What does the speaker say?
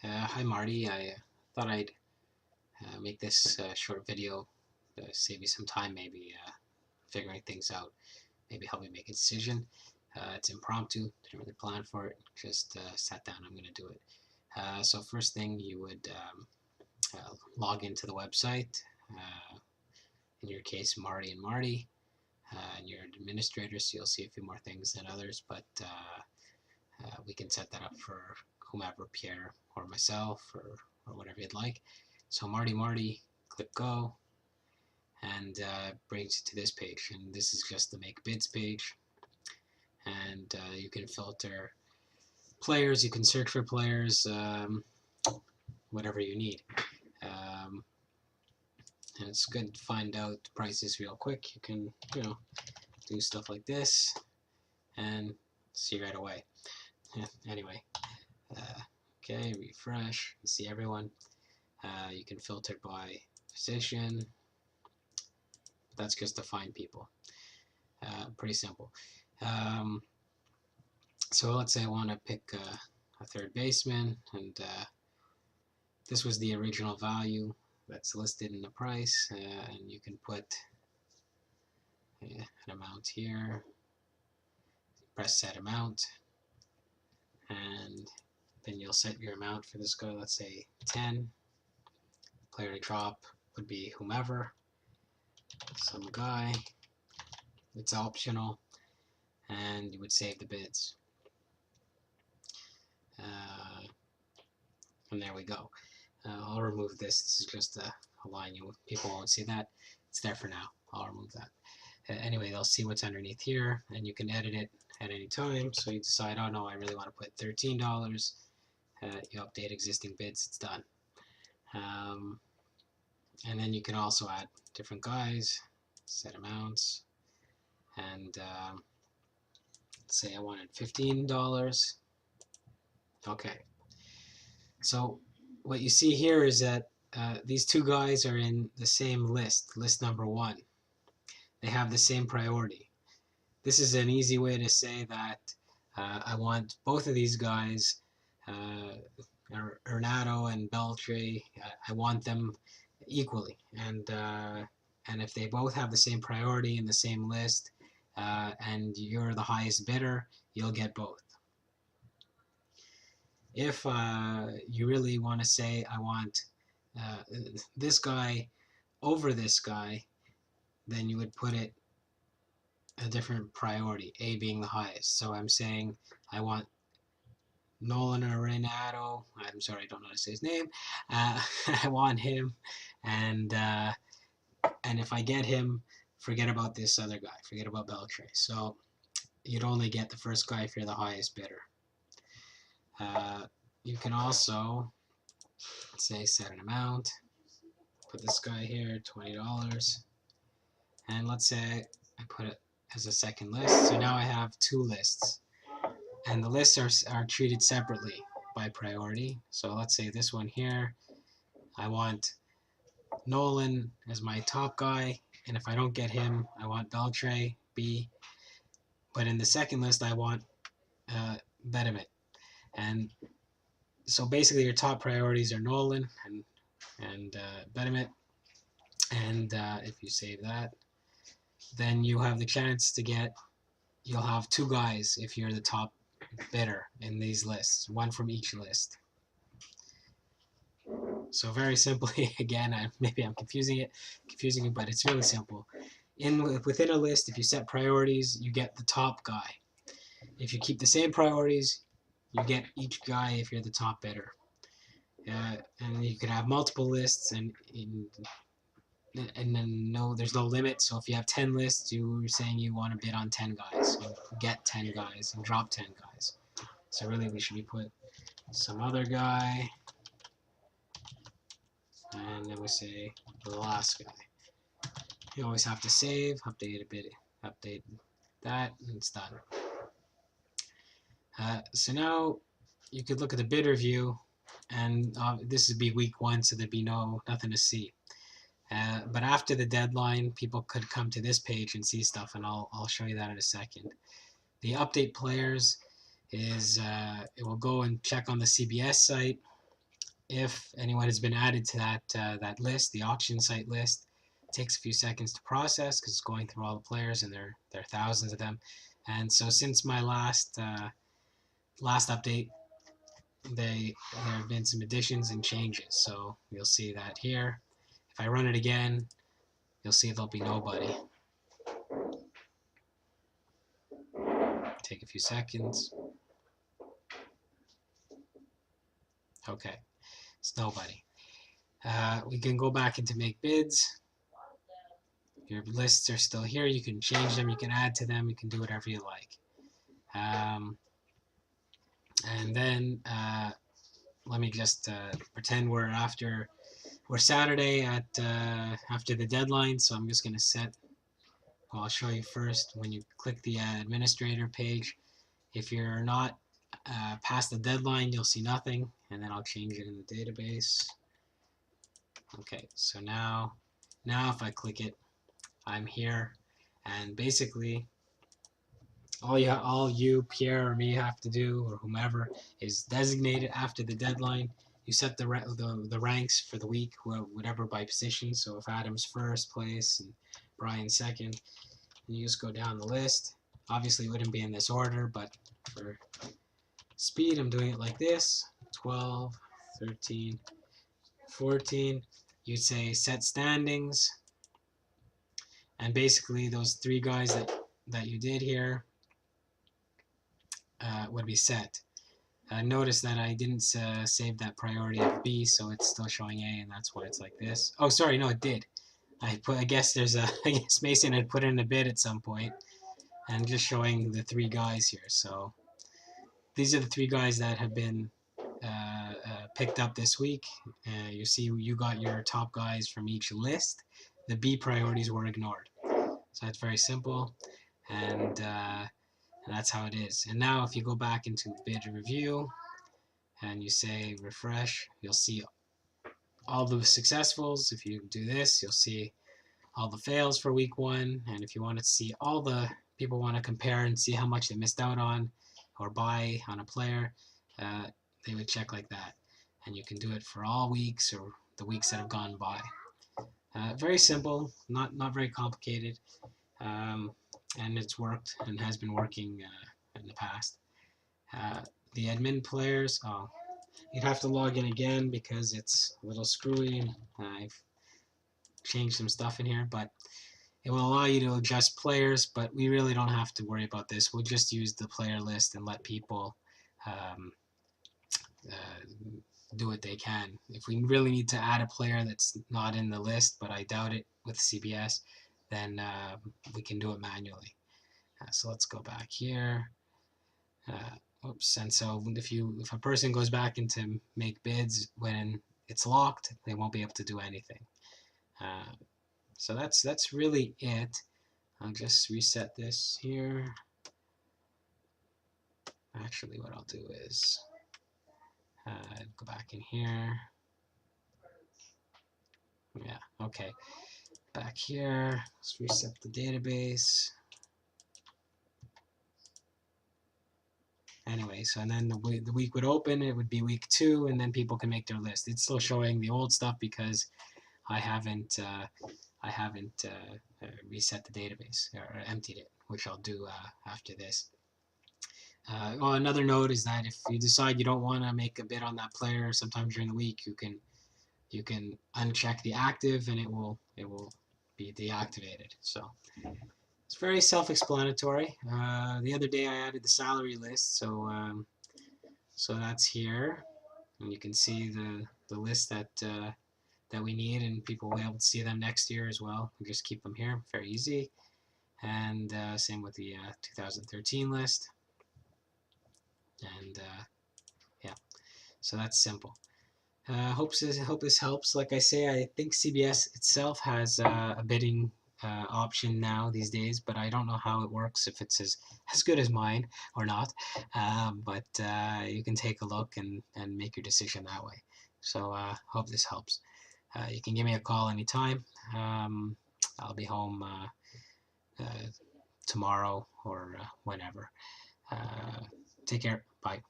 Hi Marty, I thought I'd make this short video to save you some time, maybe figuring things out, maybe help you make a decision. It's impromptu, didn't really plan for it, just sat down, I'm going to do it. So first thing, you would log into the website, in your case Marty and Marty, and you're an administrator, so you'll see a few more things than others, but we can set that up for whomever, Pierre or myself, or whatever you'd like. So Marty, click go, and brings you to this page. And this is just the make bids page. And you can filter players, you can search for players, whatever you need. And it's good to find out prices real quick. You can, do stuff like this and see right away. Anyway, okay, refresh, see everyone. You can filter by position. That's just to find people. Pretty simple. So let's say I want to pick a third baseman, and this was the original value that's listed in the price, and you can put an amount here, press set amount, and then you'll set your amount for this guy, let's say 10. Player to drop would be whomever, some guy, it's optional, and you would save the bids. And there we go. I'll remove this. This is just a line. People won't see that. It's there for now. I'll remove that. Anyway, they'll see what's underneath here, and you can edit it at any time. So you decide, oh no, I really want to put $13. You update existing bids. It's done. And then you can also add different guys, set amounts, and say I wanted $15. Okay. So what you see here is that these two guys are in the same list, list number 1. They have the same priority. This is an easy way to say that I want both of these guys, Renato and Beltre, I want them equally. And if they both have the same priority in the same list, and you're the highest bidder, you'll get both. If you really want to say, I want this guy over this guy, then you would put it a different priority, A being the highest. So I'm saying I want Nolan or Renato. I'm sorry, I don't know how to say his name. I want him, and if I get him, forget about this other guy. Forget about Beltre. So you'd only get the first guy if you're the highest bidder. You can also say set an amount. Put this guy here, $20. And let's say I put it as a second list. So now I have 2 lists. And the lists are treated separately by priority. So let's say this one here, I want Nolan as my top guy. And if I don't get him, I want Beltre, B. But in the second list, I want Betterment. And so basically your top priorities are Nolan and Betterment. And if you save that, then you have the chance to get, you'll have 2 guys if you're the top bidder in these lists, 1 from each list. So very simply, again, maybe I'm confusing you, but it's really simple. Within a list, if you set priorities, you get the top guy. If you keep the same priorities, you get each guy if you're the top bidder. And you can have multiple lists, and then there's no limit. So if you have 10 lists, you're saying you want to bid on 10 guys, you get 10 guys and drop 10 guys. So really we should be put some other guy, and then we say the last guy. You always have to save, update a bid, update that, and it's done. So now you could look at the bidder view, and this would be week 1, so there'd be nothing to see. But after the deadline, people could come to this page and see stuff, and I'll show you that in a second. The update players is it will go and check on the CBS site, if anyone has been added to that list, the auction site list. It takes a few seconds to process because it's going through all the players, and there are thousands of them. And so since my last update, there have been some additions and changes. So you'll see that here. If I run it again, you'll see there'll be nobody. Take a few seconds. Okay, it's nobody. We can go back into make bids. Your lists are still here. You can change them. You can add to them. You can do whatever you like. And then let me just pretend we're Saturday at after the deadline. So I'm just going to set. Well, I'll show you first when you click the administrator page. If you're not past the deadline, you'll see nothing, and then I'll change it in the database. Okay, so now if I click it, I'm here, and basically all you, Pierre, or me have to do, or whomever, is designate it after the deadline. You set the ranks for the week, whatever by position. So if Adam's first place and Brian's second, you just go down the list. Obviously, it wouldn't be in this order, but for speed, I'm doing it like this: 12, 13, 14. You'd say set standings, and basically those three guys that you did here would be set. Notice that I didn't save that priority of B, so it's still showing A, and that's why it's like this. Oh, sorry, no, it did. I guess there's a I guess Mason had put in a bid at some point, and just showing the three guys here. So these are the three guys that have been picked up this week. You see, you got your top guys from each list. The B priorities were ignored. So that's very simple, and that's how it is. And now if you go back into bid review and you say refresh, you'll see all the successfuls. If you do this, you'll see all the fails for week 1. And if you want to see all the people want to compare and see how much they missed out on or buy on a player, they would check like that. And you can do it for all weeks or the weeks that have gone by. Very simple, not very complicated, and it's worked and has been working in the past. The admin players, you'd have to log in again because it's a little screwy. I've changed some stuff in here, but it will allow you to adjust players, but we really don't have to worry about this. We'll just use the player list and let people do what they can. If we really need to add a player that's not in the list, but I doubt it with CBS, then we can do it manually. So let's go back here. Oops, and so if a person goes back into make bids when it's locked, they won't be able to do anything. So that's really it. I'll just reset this here. Actually, what I'll do is go back in here. Yeah, okay. Back here, let's reset the database. Anyway, so and then the week would open, it would be week 2, and then people can make their list. It's still showing the old stuff because I haven't reset the database or emptied it, which I'll do after this. Well, another note is that if you decide you don't want to make a bid on that player sometime during the week, you can uncheck the active and it will be deactivated. So it's very self-explanatory. The other day I added the salary list, so so that's here, and you can see the list that we need, and people will be able to see them next year as well. We just keep them here, very easy. And same with the 2013 list. And yeah, so that's simple. Hope this helps. Like I say, I think CBS itself has a bidding option now these days, but I don't know how it works, if it's as good as mine or not. But you can take a look and make your decision that way. So hope this helps. You can give me a call anytime. I'll be home tomorrow or whenever. Take care. Bye.